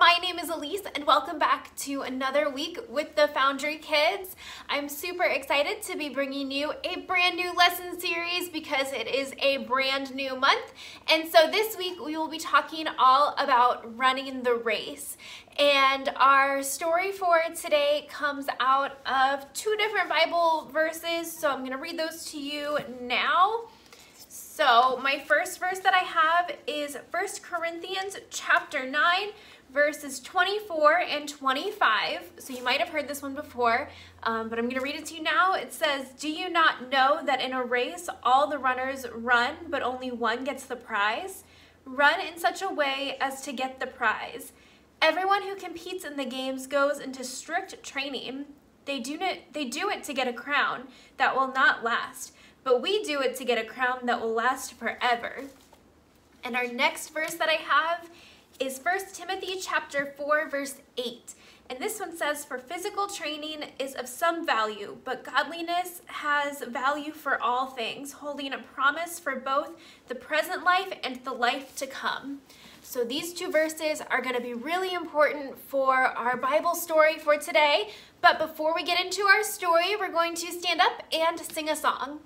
My name is Elise and welcome back to another week with the Foundry Kids. I'm super excited to be bringing you a brand new lesson series because it is a brand new month. And so this week we will be talking all about running the race. And our story for today comes out of two different Bible verses. So I'm going to read those to you now. So my first verse that I have is 1 Corinthians chapter 9, verses 24 and 25. So you might have heard this one before, but I'm going to read it to you now. It says, "Do you not know that in a race all the runners run, but only one gets the prize? Run in such a way as to get the prize. Everyone who competes in the games goes into strict training. They do it to get a crown that will not last, but we do it to get a crown that will last forever." And our next verse that I have is 1 Timothy chapter 4, verse 8. And this one says, "For physical training is of some value, but godliness has value for all things, holding a promise for both the present life and the life to come." So these two verses are going to be really important for our Bible story for today. But before we get into our story, we're going to stand up and sing a song.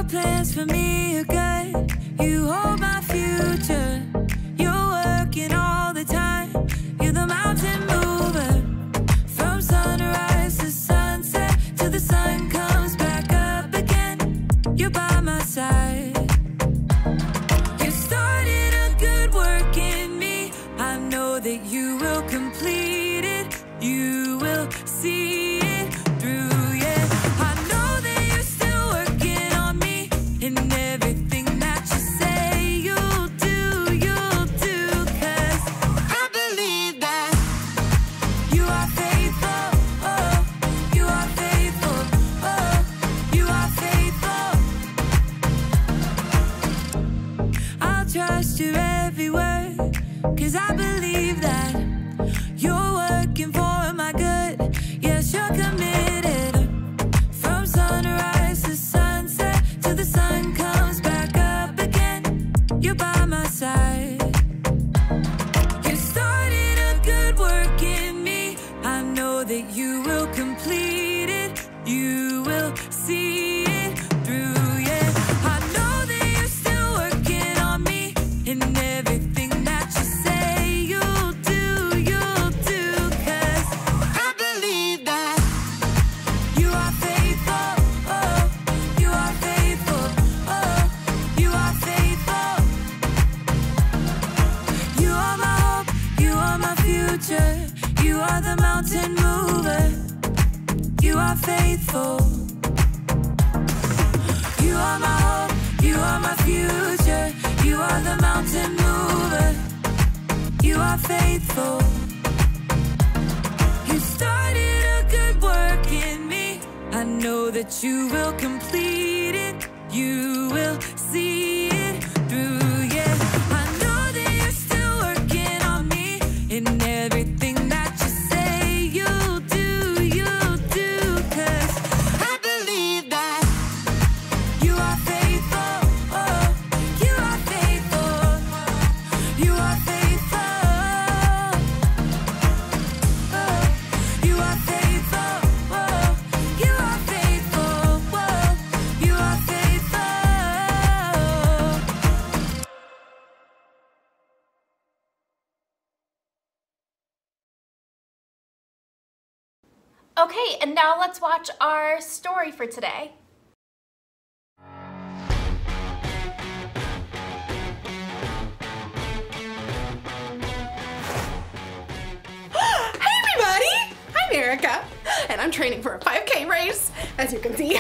Plans for me are good. You hold my future. You're working all the time. You're the mountain mover. From sunrise to sunset, till the sun comes back up again. You're by my side. You started a good work in me. I know that you will complete it. You will see it through. Trust your every word, 'cause I believe that you're working for my good. Yes, you're committed. From sunrise to sunset, till the sun comes back up again. You're by my side. You started a good work in me. I know that you will complete it. You will see it through. And everything that you say you'll do, 'cause I believe that you are faithful, oh, you are faithful, oh, you are faithful. You are my hope, you are my future, you are the mountain mover, you are faithful. You are my hope, you are my future, you are the mountain mover, you are faithful. You started a good work in me. I know that you will complete it. You will see it through, yeah. I know that you're still working on me. In everything that you say you'll do, 'cause I believe that you are faithful, oh, you are faithful, you are faithful, oh, you are faithful, oh, you are faithful, oh, you are faithful. Okay, and now let's watch our story for today. Erica, and I'm training for a 5K race. As you can see,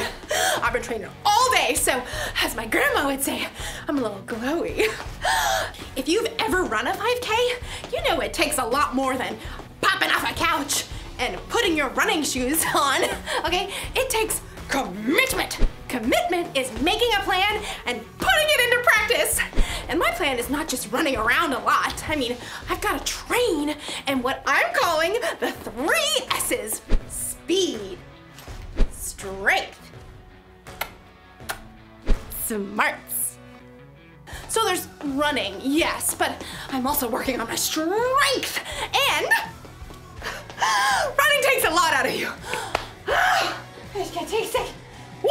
I've been training all day, so as my grandma would say, I'm a little glowy. If you've ever run a 5K, you know it takes a lot more than popping off a couch and putting your running shoes on, okay? It takes commitment. Commitment is making a plan and putting it into practice. And my plan is not just running around a lot. I mean, I've got to train and what I'm calling the 3 S's. running, yes, but I'm also working on my strength. And running takes a lot out of you. I just can't take it. Woo!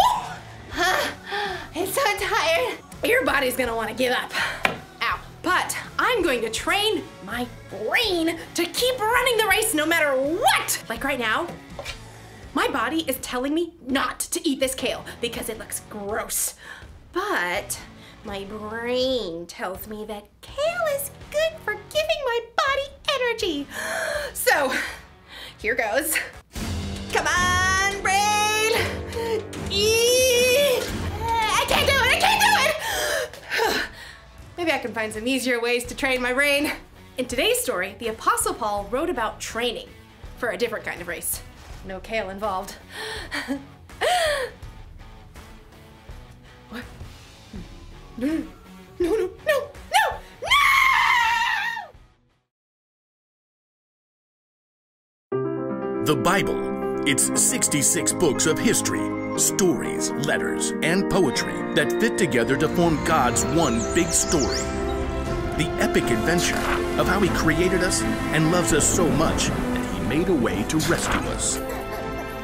It's so tired. Your body's gonna want to give up. Ow. But I'm going to train my brain to keep running the race no matter what. Like right now, my body is telling me not to eat this kale because it looks gross. But my brain tells me that kale is good for giving my body energy. So, here goes. Come on, brain! Eat! I can't do it, I can't do it! Maybe I can find some easier ways to train my brain. In today's story, the Apostle Paul wrote about training for a different kind of race. No kale involved. What? No, no, no, no, no, no! The Bible. It's 66 books of history, stories, letters, and poetry that fit together to form God's one big story. The epic adventure of how He created us and loves us so much that He made a way to rescue us.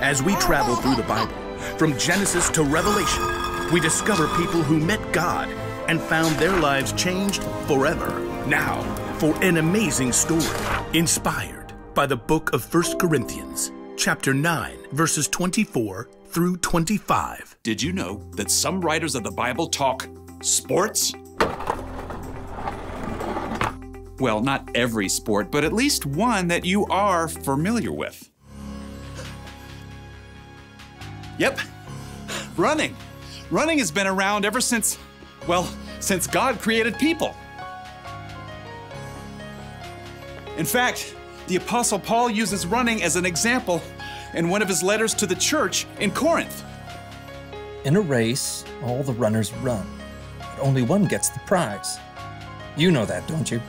As we travel through the Bible, from Genesis to Revelation, we discover people who met God and found their lives changed forever. Now, for an amazing story inspired by the book of 1 Corinthians, chapter 9, verses 24 through 25. Did you know that some writers of the Bible talk sports? Well, not every sport, but at least one that you are familiar with. Yep, running. Running has been around ever since, well, since God created people. In fact, the Apostle Paul uses running as an example in one of his letters to the church in Corinth. In a race, all the runners run, but only one gets the prize. You know that, don't you?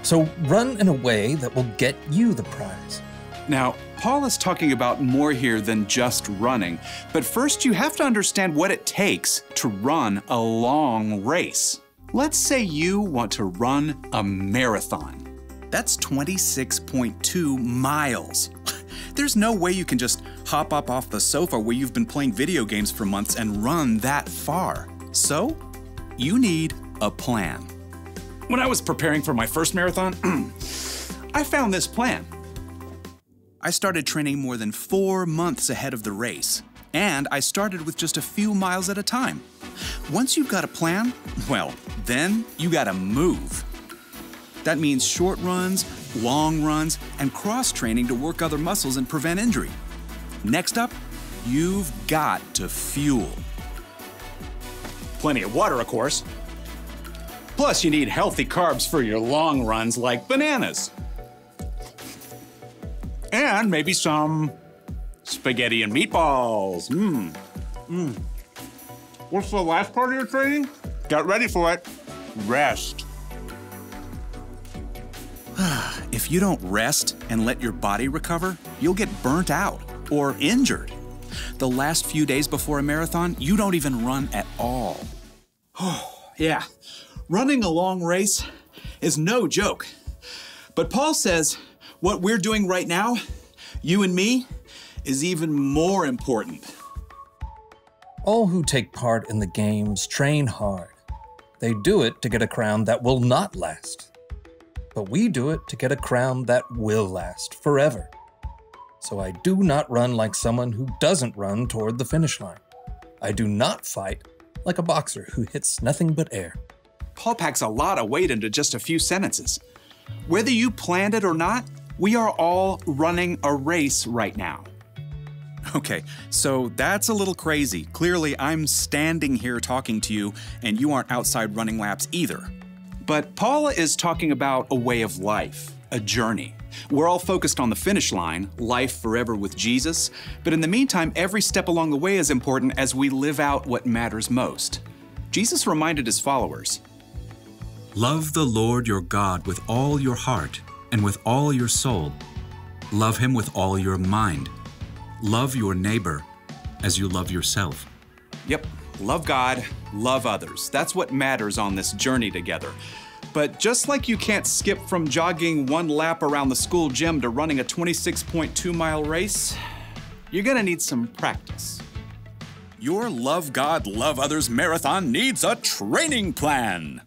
So run in a way that will get you the prize. Now, Paul is talking about more here than just running, but first you have to understand what it takes to run a long race. Let's say you want to run a marathon. That's 26.2 miles. There's no way you can just hop up off the sofa where you've been playing video games for months and run that far. So, you need a plan. When I was preparing for my first marathon, I found this plan. I started training more than 4 months ahead of the race, and I started with just a few miles at a time. Once you've got a plan, well, then you gotta move. That means short runs, long runs, and cross-training to work other muscles and prevent injury. Next up, you've got to fuel. Plenty of water, of course. Plus, you need healthy carbs for your long runs like bananas. And maybe some spaghetti and meatballs. What's the last part of your training? Get ready for it. Rest. If you don't rest and let your body recover, you'll get burnt out or injured. The last few days before a marathon, you don't even run at all. Oh, yeah. Running a long race is no joke. But Paul says what we're doing right now, you and me, is even more important. All who take part in the games train hard. They do it to get a crown that will not last. But we do it to get a crown that will last forever. So I do not run like someone who doesn't run toward the finish line. I do not fight like a boxer who hits nothing but air. Paul packs a lot of weight into just a few sentences. Whether you planned it or not, we are all running a race right now. Okay, so that's a little crazy. Clearly, I'm standing here talking to you, and you aren't outside running laps either. But Paul is talking about a way of life, a journey. We're all focused on the finish line, life forever with Jesus, but in the meantime, every step along the way is important as we live out what matters most. Jesus reminded his followers, "Love the Lord your God with all your heart and with all your soul. Love him with all your mind. Love your neighbor as you love yourself." Yep, love God, love others. That's what matters on this journey together. But just like you can't skip from jogging 1 lap around the school gym to running a 26.2-mile race, you're gonna need some practice. Your Love God, Love Others marathon needs a training plan.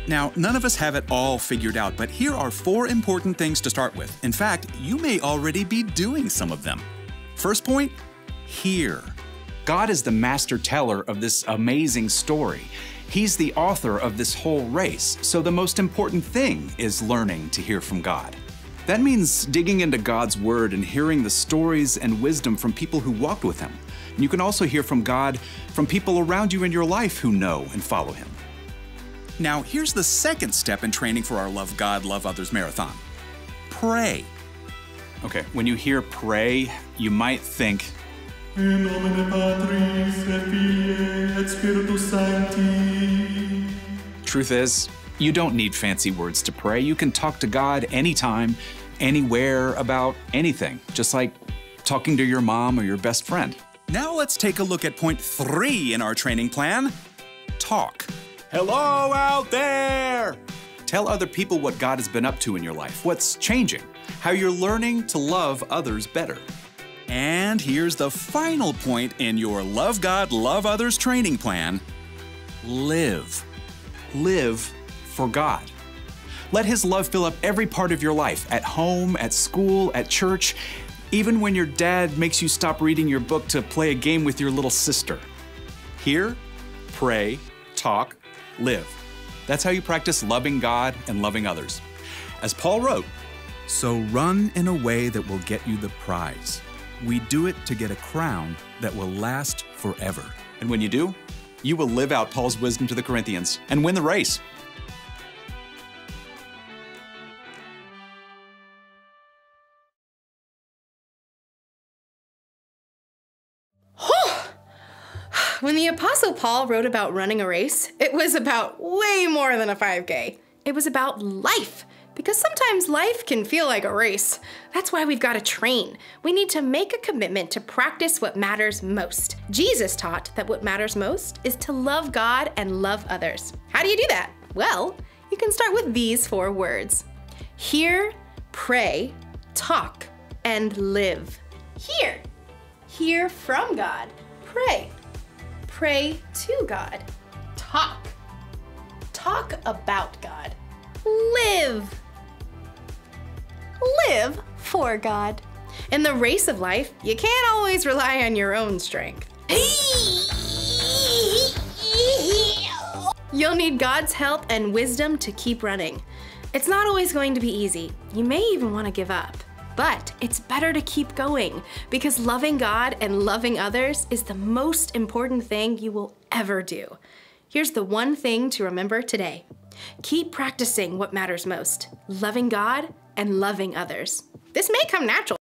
Now, none of us have it all figured out, but here are 4 important things to start with. In fact, you may already be doing some of them. First point, hear. God is the master teller of this amazing story. He's the author of this whole race, so the most important thing is learning to hear from God. That means digging into God's Word and hearing the stories and wisdom from people who walked with Him. And you can also hear from God from people around you in your life who know and follow Him. Now, here's the second step in training for our Love God, Love Others marathon. Pray. Okay, when you hear pray, you might think, In nomine Patris et Filii et Spiritus Sancti. Truth is, you don't need fancy words to pray. You can talk to God anytime, anywhere, about anything, just like talking to your mom or your best friend. Now let's take a look at point 3 in our training plan. Talk. Hello out there! Tell other people what God has been up to in your life, what's changing, how you're learning to love others better. And here's the final point in your Love God, Love Others training plan. Live. Live for God. Let His love fill up every part of your life, at home, at school, at church, even when your dad makes you stop reading your book to play a game with your little sister. Hear, pray, talk, live. That's how you practice loving God and loving others. As Paul wrote, So run in a way that will get you the prize. We do it to get a crown that will last forever. and when you do, you will live out Paul's wisdom to the Corinthians and win the race. When the Apostle Paul wrote about running a race, it was about way more than a 5K. It was about life, because sometimes life can feel like a race. That's why we've got to train. We need to make a commitment to practice what matters most. Jesus taught that what matters most is to love God and love others. How do you do that? Well, you can start with these 4 words. Hear, pray, talk, and live. Hear. Hear from God. Pray. Pray to God. Talk. Talk about God. Live. Live for God. In the race of life, you can't always rely on your own strength. You'll need God's help and wisdom to keep running. It's not always going to be easy. You may even want to give up. But it's better to keep going, because loving God and loving others is the most important thing you will ever do. Here's the one thing to remember today. Keep practicing what matters most, loving God and loving others. This may come natural.